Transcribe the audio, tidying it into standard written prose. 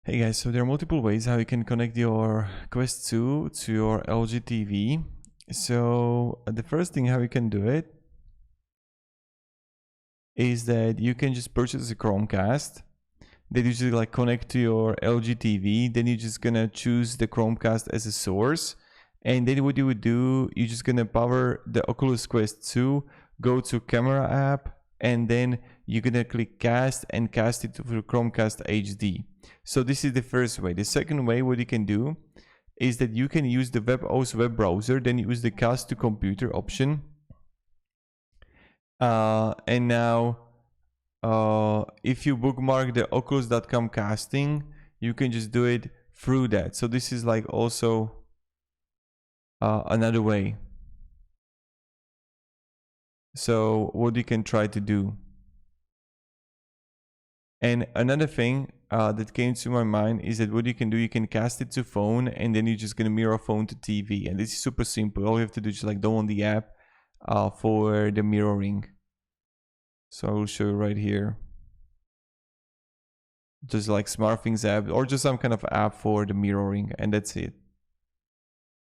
Hey guys, so there are multiple ways how you can connect your Quest 2 to your LG TV. So the first thing how you can do it is that you can just purchase a Chromecast. Then you just like connect to your LG TV. Then you're just gonna choose the Chromecast as a source. And then what you would do, you're just gonna power the Oculus Quest 2, go to camera app, and then you're gonna click cast and cast it through Chromecast HD. So this is the first way. The second way, what you can do is that you can use the WebOS web browser, then use the cast to computer option. And now if you bookmark the oculus.com casting, you can just do it through that. So this is like also another way. So what you can try to do. And another thing that came to my mind is that what you can do, you can cast it to phone, and then you're just gonna mirror phone to TV. And this is super simple. All you have to do is just like download the app for the mirroring. So I will show you right here. Just like SmartThings app or just some kind of app for the mirroring, and that's it.